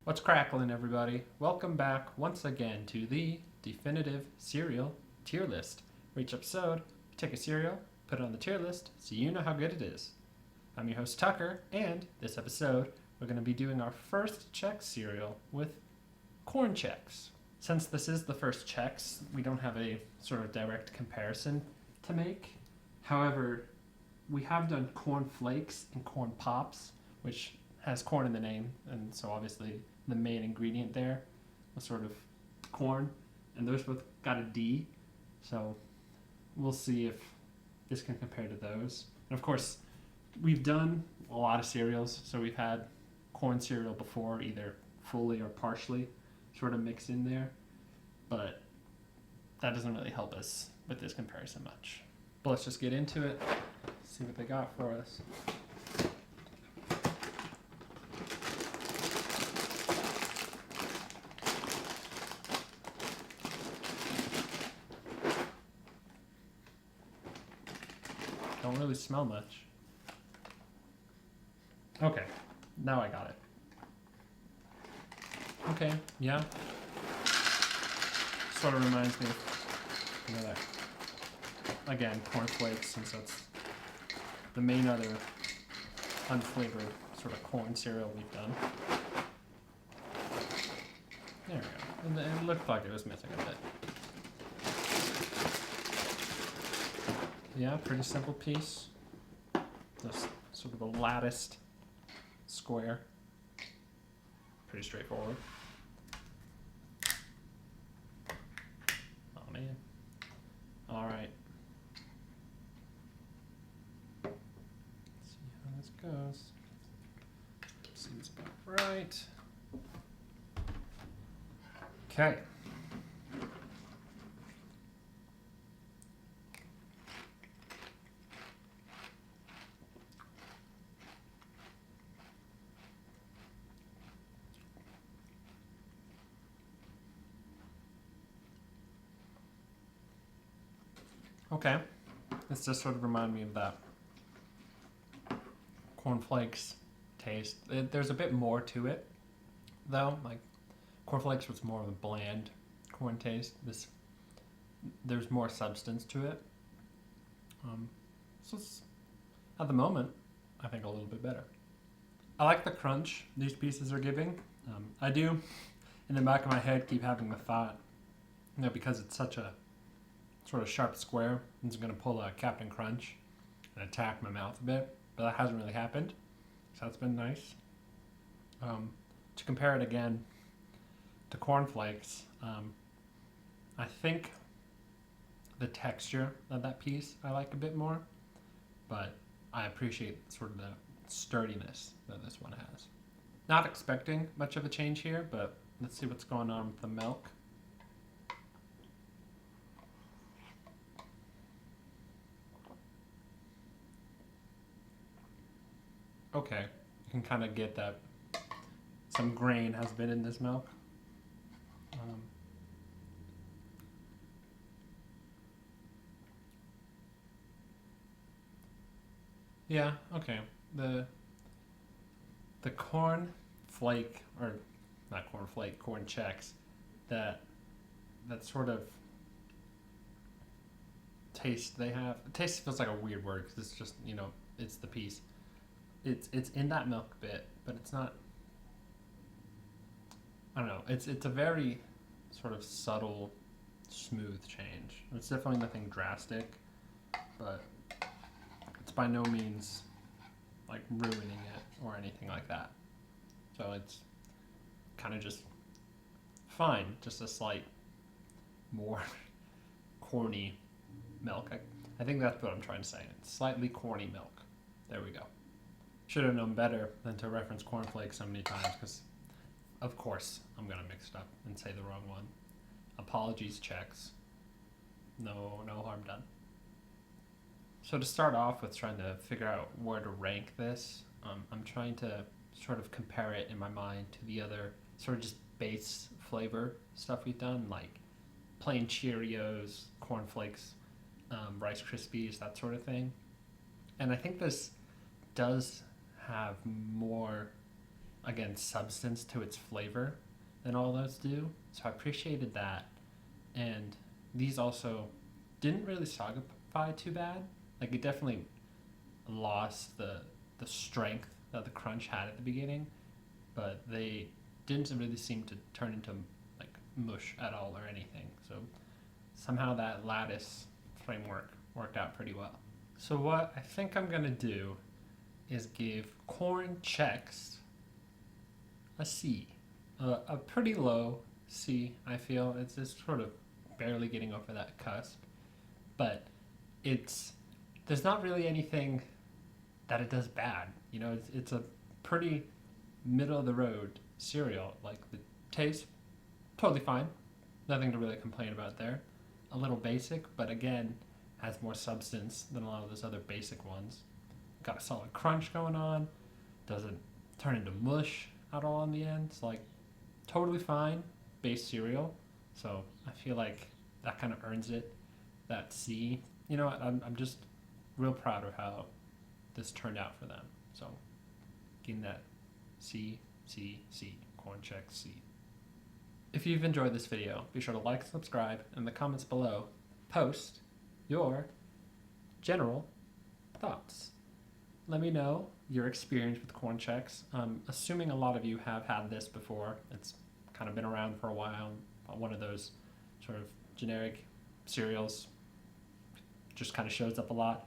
What's crackling, everybody? Welcome back once again to the definitive cereal tier list. For each episode, we take a cereal, put it on the tier list, so you know how good it is. I'm your host Tucker, and this episode, we're going to be doing our first Chex cereal with Corn Chex. Since this is the first Chex, we don't have a sort of direct comparison to make. However, we have done Corn Flakes and Corn Pops, which has corn in the name, and so obviously the main ingredient there was sort of corn, and those both got a D, so we'll see if this can compare to those. And of course, we've done a lot of cereals, so we've had corn cereal before, either fully or partially sort of mixed in there, but that doesn't really help us with this comparison much. But let's just get into it, see what they got for us. Don't really smell much. Okay, now I got it. Okay, yeah. Sort of reminds me of that. Again, Corn Flakes, since that's the main other unflavored sort of corn cereal we've done. There we go. And it looked like it was missing a bit. Yeah, pretty simple piece. Just sort of a latticed square. Pretty straightforward. Oh man. Alright. See how this goes. Seems about right. Okay. Okay, this just sort of reminded me of that cornflakes taste. There's a bit more to it, though. Like cornflakes was more of a bland corn taste. There's more substance to it. So it's, at the moment, I think a little bit better. I like the crunch these pieces are giving. I do, in the back of my head, keep having the thought, because it's such a sort of sharp square, it's going to pull a Captain Crunch and attack my mouth a bit, but that hasn't really happened, so that's been nice. To compare it again to Corn Flakes, I think the texture of that piece I like a bit more, but I appreciate sort of the sturdiness that this one has. Not expecting much of a change here, but let's see what's going on with the milk. Okay, you can kind of get that some grain has been in this milk. Yeah, okay. The corn flake, or not corn flake, Corn Chex, that sort of taste they have. Taste feels like a weird word because it's just it's the piece. It's in that milk bit, but it's not. I don't know. It's a very sort of subtle, smooth change. It's definitely nothing drastic, but it's by no means like ruining it or anything like that. So it's kind of just fine. Just a slight more corny milk. I think that's what I'm trying to say. It's slightly corny milk. There we go. Should have known better than to reference cornflakes so many times because, of course, I'm going to mix it up and say the wrong one. Apologies, Chex. No harm done. So to start off with trying to figure out where to rank this, I'm trying to sort of compare it in my mind to the other sort of just base flavor stuff we've done, like plain Cheerios, cornflakes, Rice Krispies, that sort of thing. And I think this does have more again, substance to its flavor than all those do. So I appreciated that. And these also didn't really sogify too bad. Like, it definitely lost the strength that the crunch had at the beginning, but they didn't really seem to turn into like mush at all or anything. So somehow that lattice framework worked out pretty well. So what I think I'm gonna do is give Corn Chex a C, a pretty low C. I feel it's just sort of barely getting over that cusp, but there's not really anything that it does bad. You know, it's a pretty middle of the road cereal. Like, the taste, totally fine. Nothing to really complain about there. A little basic, but again, has more substance than a lot of those other basic ones. Got a solid crunch going on. Doesn't turn into mush at all in the end. It's like totally fine base cereal. So I feel like that kind of earns it that C. You know, I'm just real proud of how this turned out for them. So getting that C, Corn Chex C. If you've enjoyed this video, be sure to like and subscribe, and in the comments below, post your general thoughts. Let me know your experience with Corn Chex. Assuming a lot of you have had this before. It's kind of been around for a while. One of those sort of generic cereals, just kind of shows up a lot.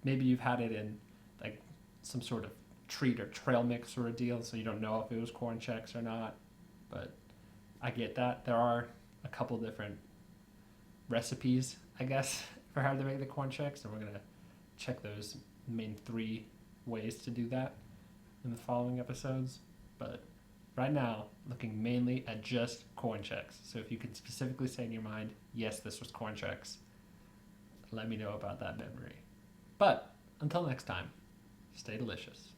Maybe you've had it in like some sort of treat or trail mix or a deal, so you don't know if it was Corn Chex or not. But I get that. There are a couple different recipes, I guess, for how to make the Corn Chex, and we're going to check those main 3 ways to do that in the following episodes. But right now, looking mainly at just Corn Chex. So if you can specifically say in your mind, yes, this was Corn Chex, let me know about that memory. But until next time, stay delicious.